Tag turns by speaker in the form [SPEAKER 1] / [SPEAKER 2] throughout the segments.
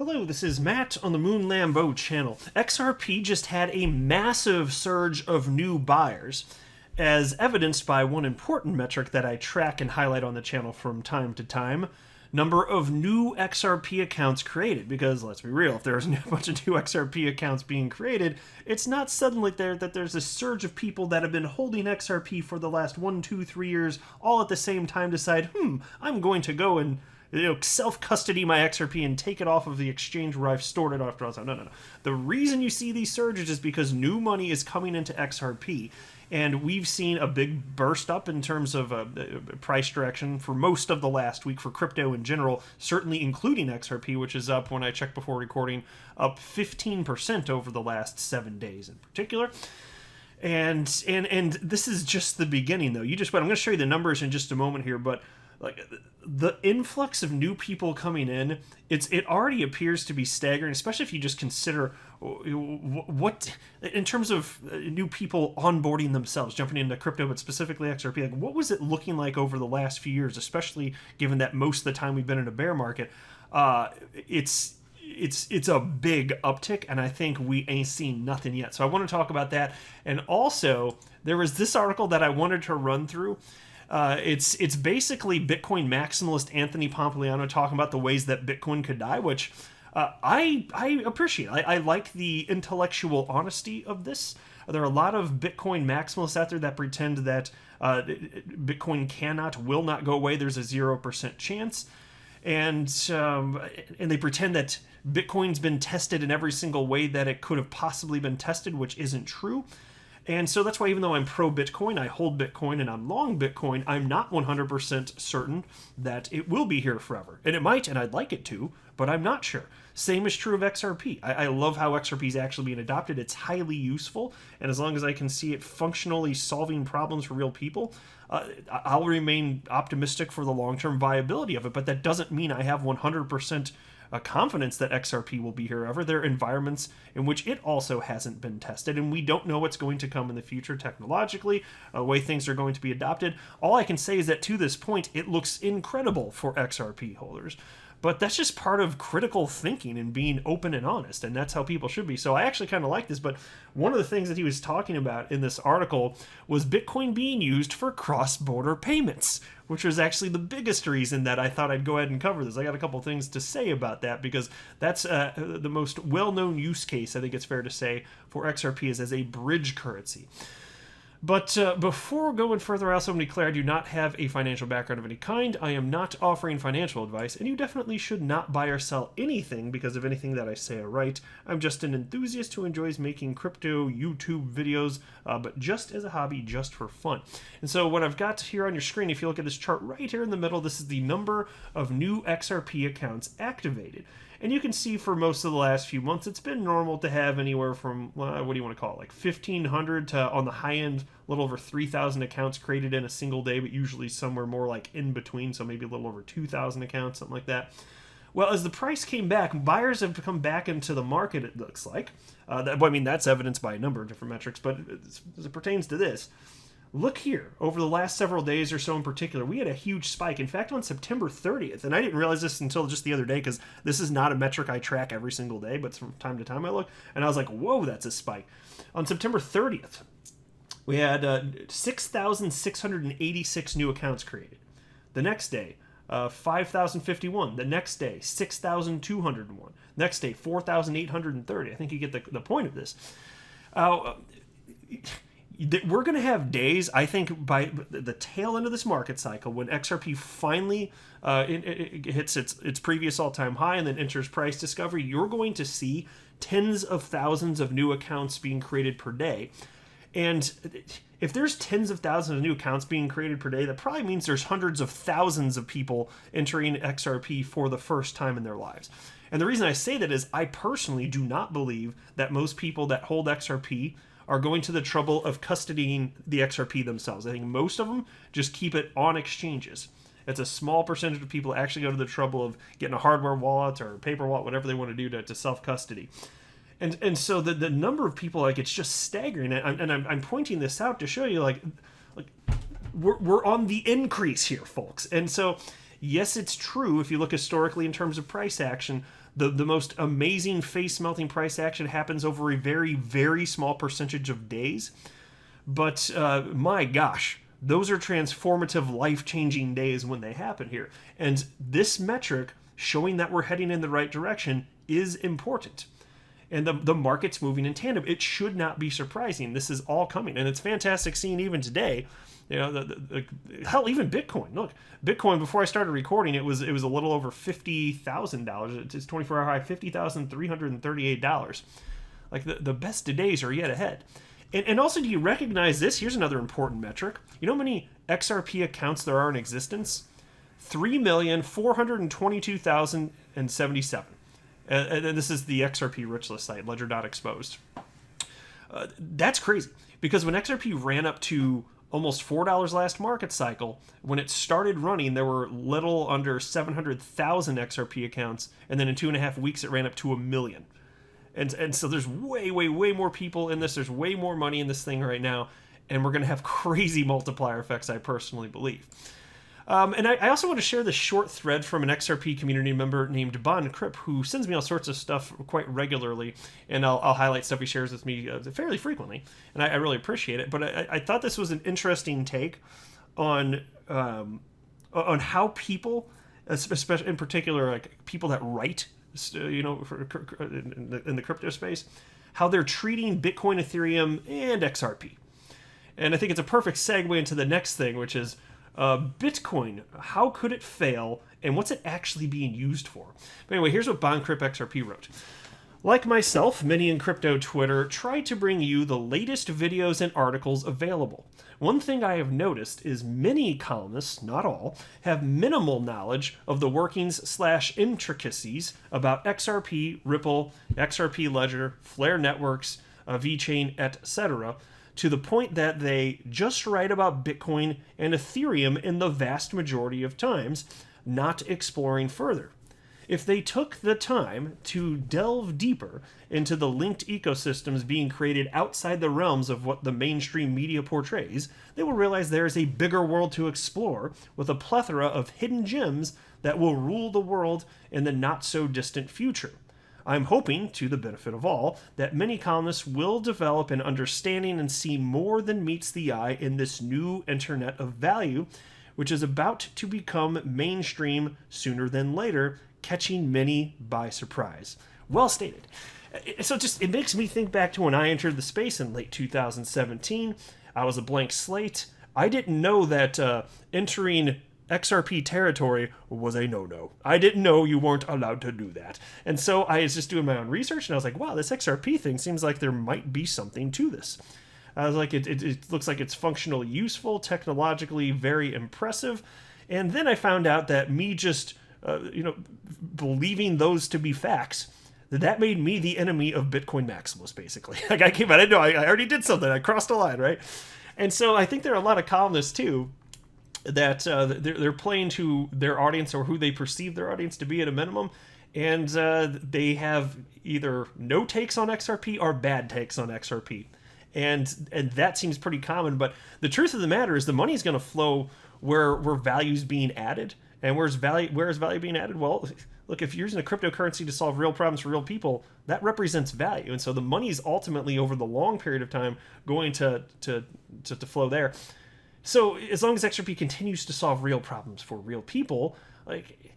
[SPEAKER 1] Hello, this is Matt on the Moon Lambeau channel. XRP just had a massive surge of new buyers, as evidenced by one important metric that I track and highlight on the channel from time to time: number of new XRP accounts created. Because let's be real, if there's a bunch of new XRP accounts being created, it's not suddenly there that there's a surge of people that have been holding XRP for the last 1, 2, 3 years all at the same time decide, I'm going to go and self-custody my XRP and take it off of the exchange where I've stored it after all time. No. The reason you see these surges is because new money is coming into XRP, and we've seen a big burst up in terms of price direction for most of the last week for crypto in general, certainly including XRP, which is up, when I checked before recording, up 15% over the last 7 days in particular. And this is just the beginning, though. I'm going to show you the numbers in just a moment here, but like the influx of new people coming in, it already appears to be staggering, especially if you just consider what, in terms of new people onboarding themselves, jumping into crypto, but specifically XRP. Like, what was it looking like over the last few years, especially given that most of the time we've been in a bear market? It's a big uptick, and I think we ain't seen nothing yet. So I want to talk about that. And also, there was this article that I wanted to run through. It's basically Bitcoin maximalist Anthony Pompliano talking about the ways that Bitcoin could die, which I appreciate. I like the intellectual honesty of this. There are a lot of Bitcoin maximalists out there that pretend that Bitcoin will not go away. There's a 0% chance. And they pretend that Bitcoin's been tested in every single way that it could have possibly been tested, which isn't true. And so that's why, even though I'm pro-Bitcoin, I hold Bitcoin, and I'm long Bitcoin, I'm not 100% certain that it will be here forever. And it might, and I'd like it to, but I'm not sure. Same is true of XRP. I love how XRP is actually being adopted. It's highly useful, and as long as I can see it functionally solving problems for real people, I'll remain optimistic for the long-term viability of it. But that doesn't mean I have 100% confidence that XRP will be here ever. There are environments in which it also hasn't been tested, and we don't know what's going to come in the future technologically, the way things are going to be adopted. All I can say is that to this point, it looks incredible for XRP holders. But that's just part of critical thinking and being open and honest, and that's how people should be. So I actually kind of like this, but one of the things that he was talking about in this article was Bitcoin being used for cross-border payments, which was actually the biggest reason that I thought I'd go ahead and cover this. I got a couple things to say about that, because that's the most well-known use case, I think it's fair to say, for XRP is as a bridge currency. But before going further, I also want to declare I do not have a financial background of any kind. I am not offering financial advice, and you definitely should not buy or sell anything because of anything that I say or write. I'm just an enthusiast who enjoys making crypto YouTube videos, but just as a hobby, just for fun. And so what I've got here on your screen, if you look at this chart right here in the middle, this is the number of new XRP accounts activated. And you can see for most of the last few months, it's been normal to have anywhere from, what do you want to call it, like 1,500 to, on the high end, a little over 3,000 accounts created in a single day, but usually somewhere more like in between, so maybe a little over 2,000 accounts, something like that. Well, as the price came back, buyers have come back into the market, it looks like. That's evidenced by a number of different metrics, but as it pertains to this, look here, over the last several days or so in particular, we had a huge spike. In fact, on September 30th, and I didn't realize this until just the other day, because this is not a metric I track every single day, but from time to time I look, and I was like, whoa, that's a spike. On September 30th, we had 6,686 new accounts created. The next day, 5,051. The next day, 6,201. Next day, 4,830. I think you get the point of this. We're going to have days, I think, by the tail end of this market cycle, when XRP finally it hits its previous all-time high and then enters price discovery, you're going to see tens of thousands of new accounts being created per day. And if there's tens of thousands of new accounts being created per day, that probably means there's hundreds of thousands of people entering XRP for the first time in their lives. And the reason I say that is I personally do not believe that most people that hold XRP are going to the trouble of custodying the XRP themselves. I think most of them just keep it on exchanges. It's a small percentage of people that actually go to the trouble of getting a hardware wallet or a paper wallet, whatever they want to do to self-custody. And so the number of people, like, it's just staggering. And I'm pointing this out to show you, like we're on the increase here, folks. And so, yes, it's true if you look historically in terms of price action, The most amazing face-melting price action happens over a very, very small percentage of days. But my gosh, those are transformative, life-changing days when they happen here. And this metric showing that we're heading in the right direction is important. And the market's moving in tandem. It should not be surprising. This is all coming. And it's fantastic seeing even today, you know, hell, even Bitcoin. Look, Bitcoin, before I started recording, it was a little over $50,000. It's 24-hour high, $50,338. Like the best days are yet ahead. And also, do you recognize this? Here's another important metric. You know how many XRP accounts there are in existence? 3,422,077. And this is the XRP rich list site, ledger.exposed. That's crazy, because when XRP ran up to almost $4 last market cycle, when it started running, there were little under 700,000 XRP accounts, and then in 2.5 weeks, it ran up to 1 million. And so there's way more people in this. There's way more money in this thing right now, and we're going to have crazy multiplier effects, I personally believe. And I also want to share this short thread from an XRP community member named Bon Crip, who sends me all sorts of stuff quite regularly, and I'll highlight stuff he shares with me fairly frequently, and I really appreciate it. But I thought this was an interesting take on how people, especially in particular, like people that write, you know, in the crypto space, how they're treating Bitcoin, Ethereum, and XRP. And I think it's a perfect segue into the next thing, which is Bitcoin. How could it fail, and what's it actually being used for? But anyway, here's what BonCrypt XRP wrote. Like myself, many in crypto Twitter try to bring you the latest videos and articles available. One thing I have noticed is many columnists, not all, have minimal knowledge of the workings/intricacies about XRP, Ripple, XRP Ledger, Flare Networks, VeChain, etc., to the point that they just write about Bitcoin and Ethereum in the vast majority of times, not exploring further. If they took the time to delve deeper into the linked ecosystems being created outside the realms of what the mainstream media portrays, they will realize there is a bigger world to explore with a plethora of hidden gems that will rule the world in the not-so-distant future. I'm hoping, to the benefit of all, that many columnists will develop an understanding and see more than meets the eye in this new internet of value, which is about to become mainstream sooner than later, catching many by surprise. Well stated. So it makes me think back to when I entered the space in late 2017. I was a blank slate. I didn't know that entering XRP territory was a no-no. I didn't know you weren't allowed to do that. And so I was just doing my own research, and I was like, wow, this XRP thing seems like there might be something to this. I was like, it looks like it's functionally useful, technologically very impressive. And then I found out that me just, believing those to be facts, that made me the enemy of Bitcoin maximalists, basically. Like I came out, I know I already did something. I crossed a line, right? And so I think there are a lot of columnists, too, that they're playing to their audience or who they perceive their audience to be at a minimum, and they have either no takes on XRP or bad takes on XRP, and that seems pretty common. But the truth of the matter is the money is going to flow where value's being added. And where is value being added? Well, look, if you're using a cryptocurrency to solve real problems for real people, that represents value, and so the money is ultimately over the long period of time going to flow there. So as long as XRP continues to solve real problems for real people, like,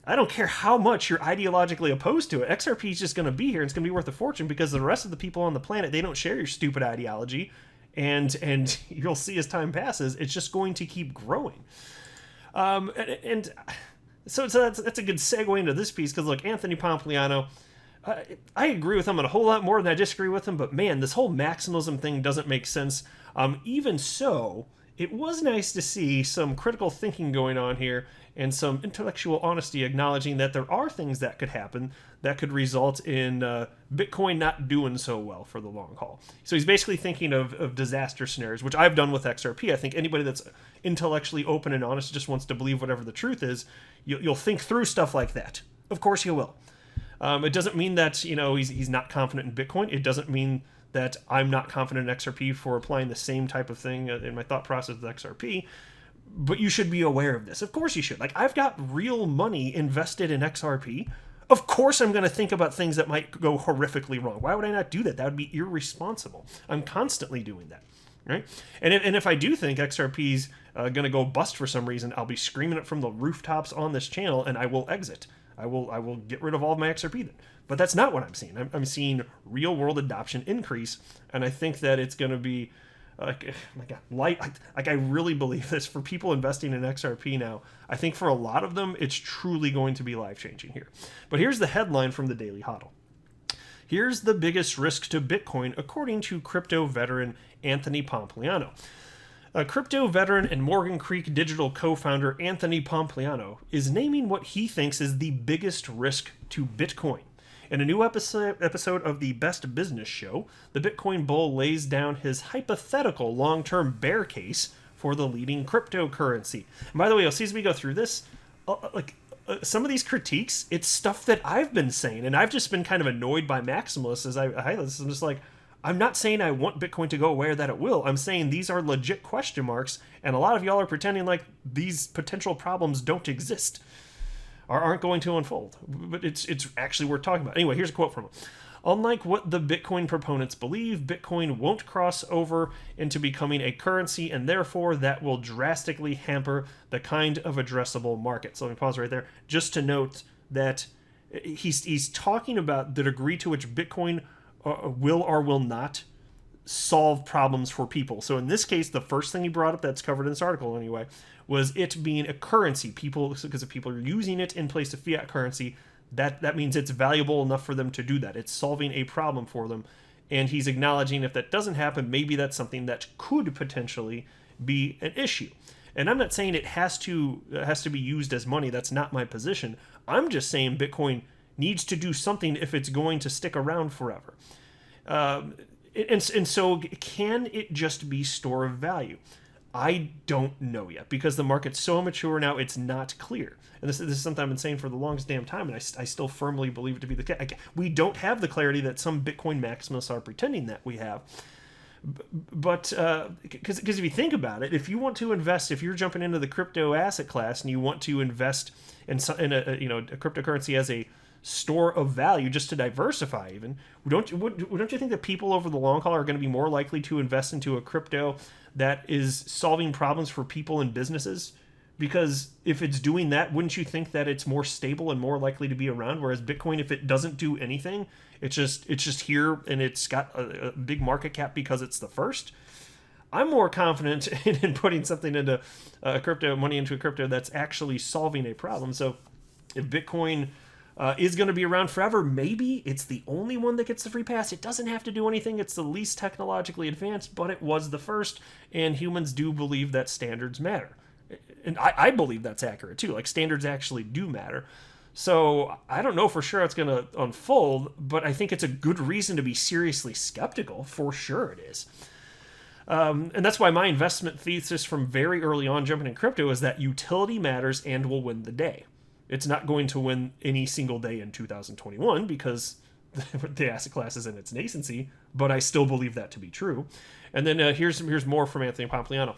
[SPEAKER 1] I don't care how much you're ideologically opposed to it, XRP is just going to be here, and it's going to be worth a fortune because the rest of the people on the planet, they don't share your stupid ideology, and you'll see as time passes, it's just going to keep growing. And so that's a good segue into this piece, because look, Anthony Pompliano, I agree with him on a whole lot more than I disagree with him, but man, this whole maximalism thing doesn't make sense. Even so, it was nice to see some critical thinking going on here and some intellectual honesty acknowledging that there are things that could happen that could result in Bitcoin not doing so well for the long haul. So he's basically thinking of disaster scenarios, which I've done with XRP. I think anybody that's intellectually open and honest just wants to believe whatever the truth is, you'll think through stuff like that. Of course you will. It doesn't mean that he's not confident in Bitcoin. It doesn't mean that I'm not confident in XRP for applying the same type of thing in my thought process with XRP. But you should be aware of this. Of course you should. Like, I've got real money invested in XRP. Of course I'm going to think about things that might go horrifically wrong. Why would I not do that? That would be irresponsible. I'm constantly doing that, right? And if I do think XRP's going to go bust for some reason, I'll be screaming it from the rooftops on this channel, and I will exit. I will get rid of all of my XRP then. But that's not what I'm seeing. I'm seeing real world adoption increase, and I think that it's going to be like, oh my God, I really believe this for people investing in XRP now. I think for a lot of them, it's truly going to be life changing here. But here's the headline from the Daily Hodl. Here's the biggest risk to Bitcoin, according to crypto veteran Anthony Pompliano. A crypto veteran and Morgan Creek Digital co-founder Anthony Pompliano is naming what he thinks is the biggest risk to Bitcoin. In a new episode of the Best Business Show, the Bitcoin bull lays down his hypothetical long-term bear case for the leading cryptocurrency. And by the way, you'll see as we go through this, some of these critiques, it's stuff that I've been saying, and I've just been kind of annoyed by maximalists as I highlight this. I'm just like, I'm not saying I want Bitcoin to go away or that it will. I'm saying these are legit question marks, and a lot of y'all are pretending like these potential problems don't exist or aren't going to unfold. But it's actually worth talking about. Anyway, here's a quote from him. Unlike what the Bitcoin proponents believe, Bitcoin won't cross over into becoming a currency, and therefore that will drastically hamper the kind of addressable market. So let me pause right there just to note that he's talking about the degree to which Bitcoin will or will not solve problems for people. So in this case, the first thing he brought up that's covered in this article anyway was it being a currency. Because if people are using it in place of fiat currency, that means it's valuable enough for them to do that. It's solving a problem for them. And he's acknowledging if that doesn't happen, maybe that's something that could potentially be an issue. And I'm not saying it has to be used as money. That's not my position. I'm just saying Bitcoin needs to do something if it's going to stick around forever. And so can it just be store of value? I don't know yet because the market's so immature now, it's not clear. And this is something I've been saying for the longest damn time, and I still firmly believe it to be the case. We don't have the clarity that some Bitcoin maximalists are pretending that we have. But because if you think about it, if you want to invest, if you're jumping into the crypto asset class and you want to invest in a cryptocurrency as a store of value, just to diversify, even don't you think that people over the long haul are going to be more likely to invest into a crypto that is solving problems for people and businesses? Because if it's doing that, wouldn't you think that it's more stable and more likely to be around? Whereas Bitcoin, if it doesn't do anything, it's just here and it's got a big market cap because it's the first. I'm more confident in putting something into money into a crypto that's actually solving a problem. So if Bitcoin is going to be around forever, maybe it's the only one that gets the free pass. It doesn't have to do anything. It's the least technologically advanced, but it was the first, and humans do believe that standards matter. And I believe that's accurate too. Like, standards actually do matter. So I don't know for sure it's going to unfold, but I think it's a good reason to be seriously skeptical. For sure it is. And that's why my investment thesis from very early on jumping in crypto is that utility matters and will win the day. It's not going to win any single day in 2021 because the asset class is in its nascency, but I still believe that to be true. And then here's more from Anthony Pompliano.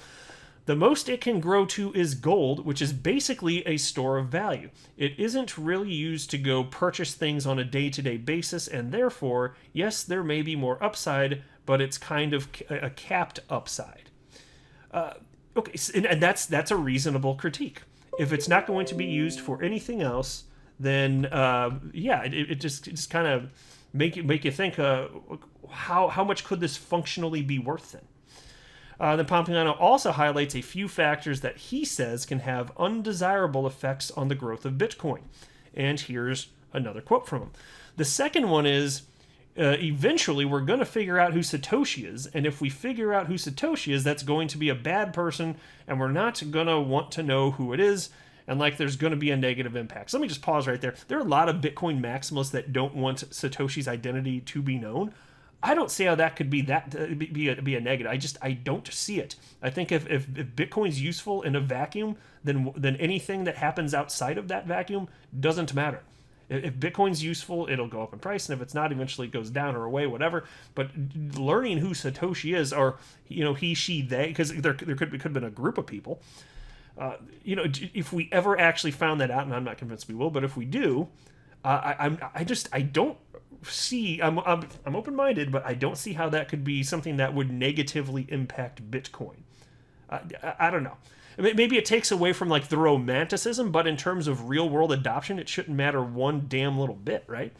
[SPEAKER 1] The most it can grow to is gold, which is basically a store of value. It isn't really used to go purchase things on a day-to-day basis, and therefore, yes, there may be more upside, but it's kind of a capped upside. Okay, and that's a reasonable critique. If it's not going to be used for anything else, then it just kind of make you think how much could this functionally be worth then? Then Pompliano also highlights a few factors that he says can have undesirable effects on the growth of Bitcoin. And here's another quote from him. The second one is, eventually we're going to figure out who Satoshi is, and if we figure out who Satoshi is, that's going to be a bad person, and we're not going to want to know who it is, and there's going to be a negative impact. So let me just pause right there. There are a lot of Bitcoin maximalists that don't want Satoshi's identity to be known. I don't see how that could be a negative. I don't see it. I think if Bitcoin's useful in a vacuum, then anything that happens outside of that vacuum doesn't matter. If Bitcoin's useful, it'll go up in price, and if it's not, eventually it goes down or away, whatever. But learning who Satoshi is, or he, she, they, because there could have been a group of people. If we ever actually found that out, and I'm not convinced we will, but if we do, I don't see. I'm open-minded, but I don't see how that could be something that would negatively impact Bitcoin. I don't know. Maybe it takes away from like the romanticism, but in terms of real-world adoption, it shouldn't matter one damn little bit, right?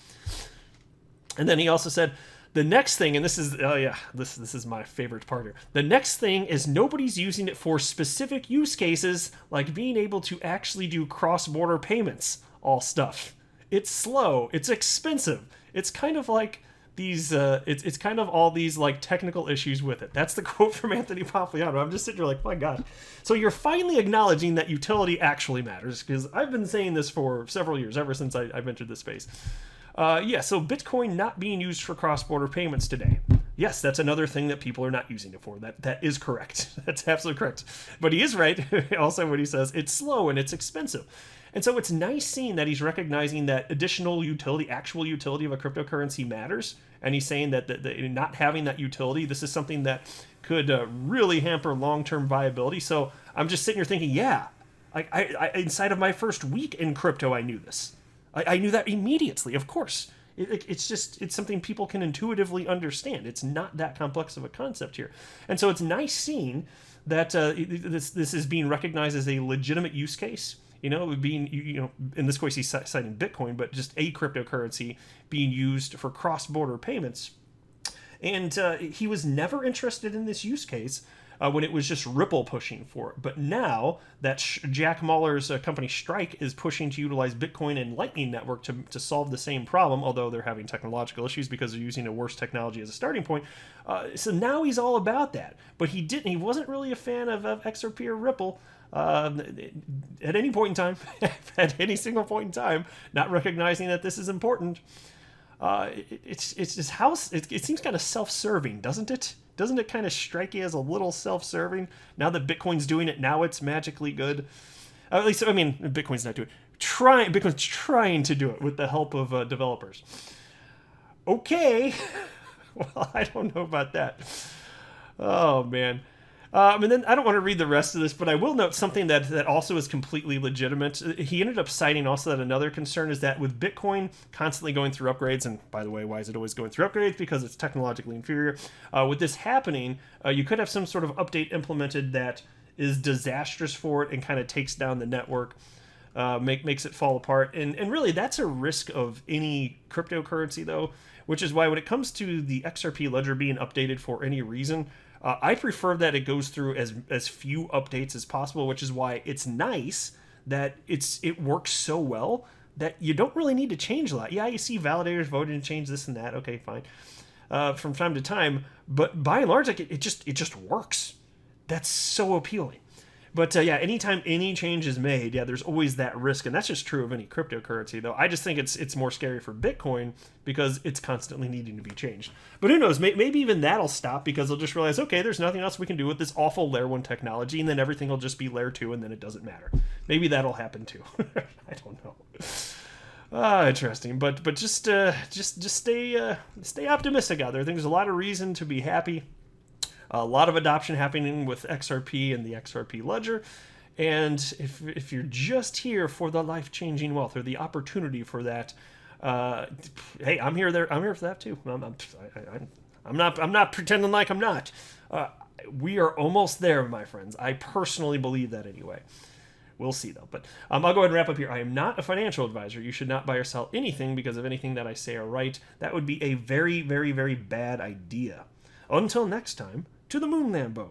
[SPEAKER 1] And then he also said, the next thing, and this is, oh yeah, this is my favorite part here. The next thing is nobody's using it for specific use cases like being able to actually do cross-border payments, all stuff. It's slow, it's expensive. It's kind of like these, it's kind of all these like technical issues with it. That's the quote from Anthony Pompliano. I'm just sitting there like, my God. So you're finally acknowledging that utility actually matters, because I've been saying this for several years, ever since I've entered this space. Yeah, so Bitcoin not being used for cross-border payments today. Yes, that's another thing that people are not using it for. That is correct. That's absolutely correct. But he is right also when he says it's slow and it's expensive. And so it's nice seeing that he's recognizing that additional utility, actual utility of a cryptocurrency matters. And he's saying that not having that utility, this is something that could really hamper long-term viability. So I'm just sitting here thinking, yeah, I inside of my first week in crypto, I knew this. I knew that immediately, of course. It's something people can intuitively understand. It's not that complex of a concept here. And so it's nice seeing that this is being recognized as a legitimate use case. Being, in this case, he's citing Bitcoin, but just a cryptocurrency being used for cross-border payments. And he was never interested in this use case when it was just Ripple pushing for it. But now that Jack Mallers' company Strike is pushing to utilize Bitcoin and Lightning Network to solve the same problem, although they're having technological issues because they're using a worse technology as a starting point. So now he's all about that. But he wasn't really a fan of XRP or Ripple. At any point in time, at any single point in time, not recognizing that this is important. It's just it seems kind of self-serving, doesn't it? Doesn't it kind of strike you as a little self-serving? Now that Bitcoin's doing it, now it's magically good. At least, I mean, Bitcoin's not doing it. Bitcoin's trying to do it with the help of developers. Okay. Well, I don't know about that. Oh, man. And then I don't want to read the rest of this, but I will note something that also is completely legitimate. He ended up citing also that another concern is that with Bitcoin constantly going through upgrades, and by the way, why is it always going through upgrades? Because it's technologically inferior. With this happening, you could have some sort of update implemented that is disastrous for it and kind of takes down the network, makes it fall apart. And really, that's a risk of any cryptocurrency, though, which is why when it comes to the XRP ledger being updated for any reason, I prefer that it goes through as few updates as possible, which is why it's nice that it works so well that you don't really need to change a lot. Yeah, you see validators voting to change this and that. Okay, fine. From time to time, but by and large, like it just works. That's so appealing. But yeah, anytime any change is made, yeah, there's always that risk, and that's just true of any cryptocurrency. Though I just think it's more scary for Bitcoin because it's constantly needing to be changed. But who knows? Maybe even that'll stop because they'll just realize, okay, there's nothing else we can do with this awful Layer 1 technology, and then everything will just be Layer 2, and then it doesn't matter. Maybe that'll happen too. I don't know. Interesting, but just stay optimistic out there. I think there's a lot of reason to be happy. A lot of adoption happening with XRP and the XRP ledger. And if you're just here for the life-changing wealth or the opportunity for that, hey, I'm here for that too. I'm not pretending like I'm not. We are almost there, my friends. I personally believe that anyway. We'll see, though. But I'll go ahead and wrap up here. I am not a financial advisor. You should not buy or sell anything because of anything that I say or write. That would be a very, very, very bad idea. Until next time, to the moon, Lambo.